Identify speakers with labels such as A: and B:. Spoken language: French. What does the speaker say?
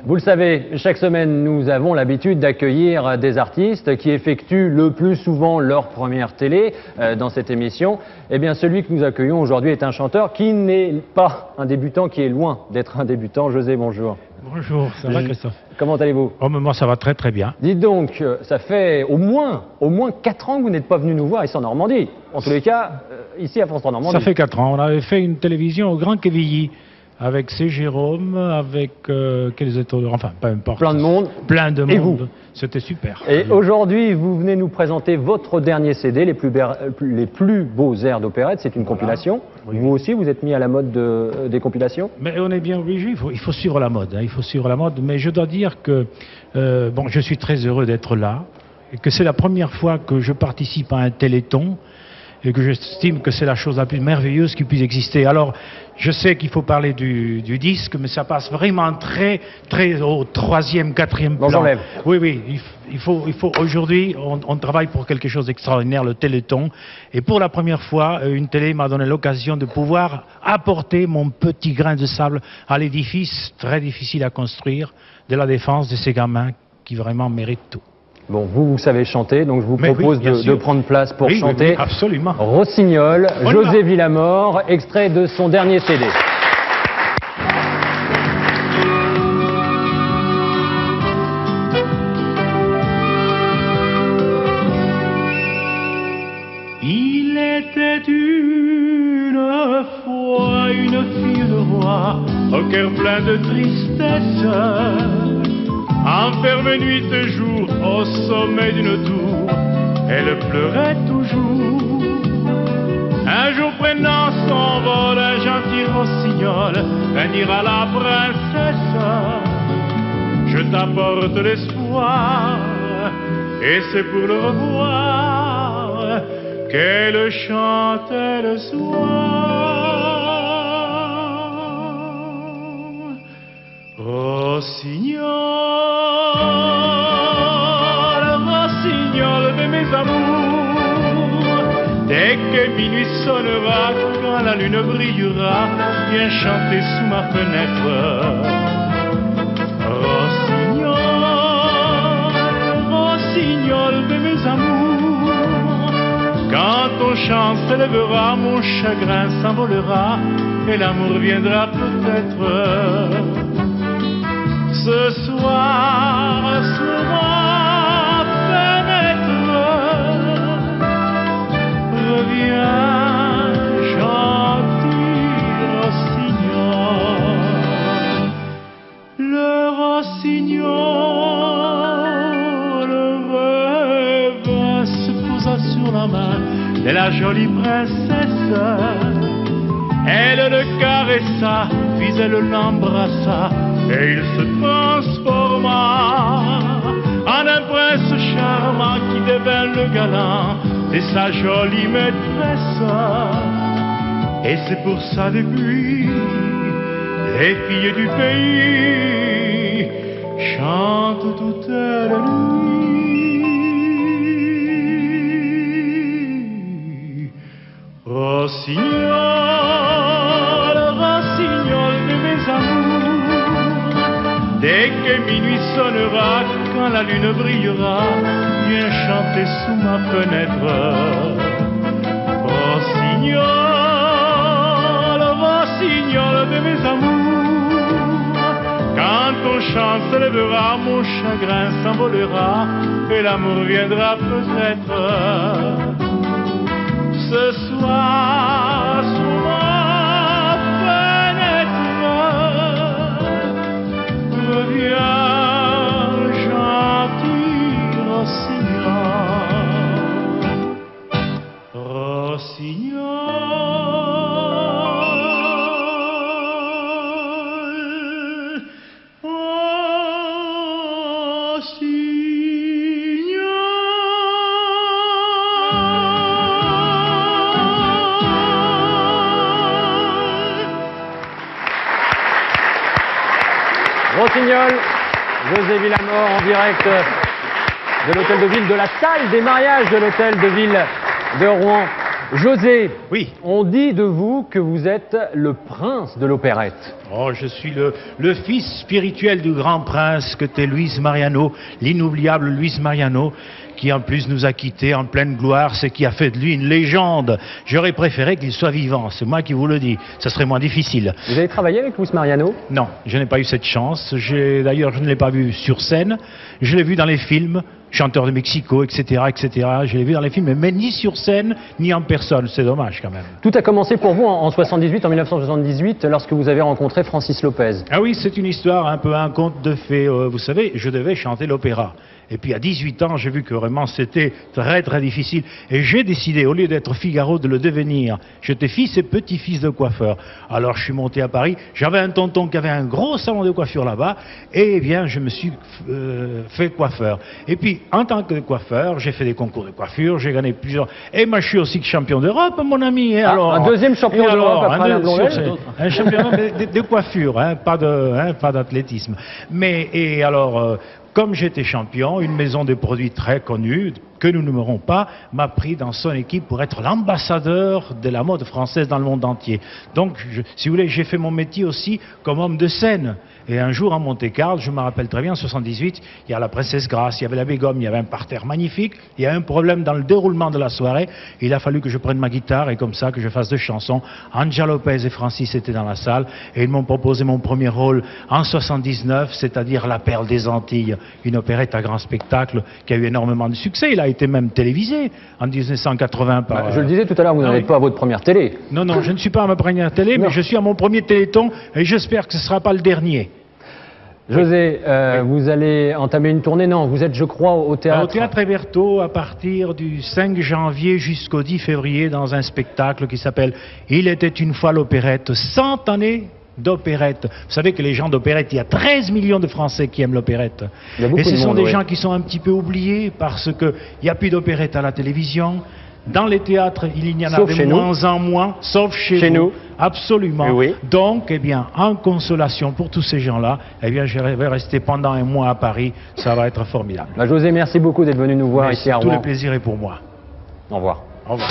A: Vous le savez, chaque semaine, nous avons l'habitude d'accueillir des artistes qui effectuent le plus souvent leur première télé dans cette émission. Eh bien, celui que nous accueillons aujourd'hui est un chanteur qui n'est pas un débutant, qui est loin d'être un débutant. José, bonjour.
B: Bonjour, ça va Christophe?
A: Comment allez-vous?
B: Oh, mais moi ça va très très bien.
A: Dites donc, ça fait au moins 4 ans que vous n'êtes pas venu nous voir ici en Normandie. En tous les cas, ici à France 3 Normandie.
B: Ça fait 4 ans, on avait fait une télévision au Grand Quevilly avec C. Jérôme, avec quels étaient, enfin peu importe.
A: Plein de monde.
B: Plein de monde.
A: Et vous?
B: C'était super.
A: Et aujourd'hui, vous venez nous présenter votre dernier CD, les plus beaux airs d'opérette. C'est une compilation. Oui. Vous aussi, vous êtes mis à la mode des compilations?
B: Mais on est bien obligé, il faut suivre la mode. Hein, il faut suivre la mode. Mais je dois dire que bon, je suis très heureux d'être là et que c'est la première fois que je participe à un téléthon et que j'estime que c'est la chose la plus merveilleuse qui puisse exister. Alors, je sais qu'il faut parler du disque, mais ça passe vraiment très au 3e, 4e plan.
A: J'enlève.
B: Oui, il faut aujourd'hui, on travaille pour quelque chose d'extraordinaire, le Téléthon. Et pour la première fois, une télé m'a donné l'occasion de pouvoir apporter mon petit grain de sable à l'édifice très difficile à construire de la défense de ces gamins qui vraiment méritent tout.
A: Bon, vous savez chanter, donc je vous propose de prendre place pour chanter.
B: Oui, absolument.
A: Rossignol, José Villamor, extrait de son dernier CD.
C: Il était une fois une fille de roi, au cœur plein de tristesse, enfermée nuit et jour au sommet d'une tour, elle pleurait toujours. Un jour prenant son vol, un gentil rossignol vint dire à la princesse: je t'apporte l'espoir, et c'est pour le revoir qu'elle chantait le soir. Rossignol, rossignol de mes amours, dès que minuit sonnera, quand la lune brillera, viens chanter sous ma fenêtre. Rossignol, rossignol de mes amours, quand ton chant s'élèvera, mon chagrin s'envolera, et l'amour viendra peut-être. Ce soir, sous ma fenêtre, reviens, gentil rossignol. Le rossignol revint, se posa sur la main de la jolie princesse. Elle le caressa, puis elle l'embrassa, et il se transforma en un prince charmant qui devint le galant de sa jolie maîtresse. Et c'est pour ça depuis, les filles du pays chantent toute la nuit. Rossignol, rossignol de mes amours, dès que minuit sonnera, quand la lune brillera, viens chanter sous ma fenêtre. Rossignol, rossignol de mes amours, quand ton chant s'élèvera, mon chagrin s'envolera, et l'amour viendra peut-être. Ce soir, sous ma fenêtre, reviens, gentil rossignol. Rossignol,
A: Rossignol, José Villamor en direct de l'hôtel de ville, de la salle des mariages de l'hôtel de ville de Rouen. José,
B: Oui.
A: on dit de vous que vous êtes le prince de l'opérette.
B: Oh, je suis le fils spirituel du grand prince que t'es Luis Mariano, l'inoubliable Luis Mariano, qui en plus nous a quittés en pleine gloire, ce qui a fait de lui une légende. J'aurais préféré qu'il soit vivant, c'est moi qui vous le dis, ça serait moins difficile.
A: Vous avez travaillé avec Luis Mariano?
B: Non, je n'ai pas eu cette chance, d'ailleurs je ne l'ai pas vu sur scène, je l'ai vu dans les films, chanteur de Mexico, etc., etc., je l'ai vu dans les films, mais ni sur scène, ni en personne, c'est dommage quand même.
A: Tout a commencé pour vous en 1978, lorsque vous avez rencontré Francis Lopez.
B: Ah oui, c'est une histoire, un peu un conte de fées. Vous savez, je devais chanter l'opéra. Et puis à 18 ans, j'ai vu que vraiment c'était très très difficile. Et j'ai décidé, au lieu d'être Figaro, de le devenir. J'étais fils et petit-fils de coiffeur. Alors je suis monté à Paris. J'avais un tonton qui avait un gros salon de coiffure là-bas. Et bien, je me suis fait coiffeur. Et puis, en tant que coiffeur, j'ai fait des concours de coiffure. J'ai gagné plusieurs... Et moi, je suis aussi champion d'Europe, mon ami. Et alors,
A: un deuxième champion d'Europe après Alain Blondel.
B: Un champion de coiffure, hein, pas d'athlétisme. Mais, et alors... comme j'étais champion, une maison de produits très connue, que nous n'aimerons pas, m'a pris dans son équipe pour être l'ambassadeur de la mode française dans le monde entier. Donc, si vous voulez, j'ai fait mon métier aussi comme homme de scène. Et un jour, à Monte-Carlo, je me rappelle très bien, en 78, il y a la Princesse Grace, il y avait la Bégomme, il y avait un parterre magnifique, il y a un problème dans le déroulement de la soirée, il a fallu que je prenne ma guitare et comme ça, que je fasse deux chansons. Angela Lopez et Francis étaient dans la salle et ils m'ont proposé mon premier rôle en 79, c'est-à-dire La Perle des Antilles, une opérette à grand spectacle qui a eu énormément de succès. Il a été même télévisé en 1980 par...
A: Je le disais tout à l'heure, vous n'en êtes pas à votre première télé.
B: Non, non, je ne suis pas à ma première télé, mais je suis à mon premier téléthon et j'espère que ce ne sera pas le dernier.
A: José, vous allez entamer une tournée? Non, vous êtes, je crois, au théâtre.
B: Au théâtre Hébertot, à partir du 5 janvier jusqu'au 10 février, dans un spectacle qui s'appelle « Il était une fois l'opérette », 100 années d'opérette. Vous savez que les gens d'opérette, il y a 13 millions de Français qui aiment l'opérette. Et ce sont des gens qui sont un petit peu oubliés parce qu'il n'y a plus d'opérette à la télévision. Dans les théâtres, il y en a de moins en moins, sauf chez nous. Absolument. Oui. Donc, eh bien, en consolation pour tous ces gens-là, eh bien, je vais rester pendant un mois à Paris. Ça va être formidable.
A: José, merci beaucoup d'être venu nous voir ici à Rouen.
B: Tout le plaisir est pour moi.
A: Au revoir.
B: Au revoir.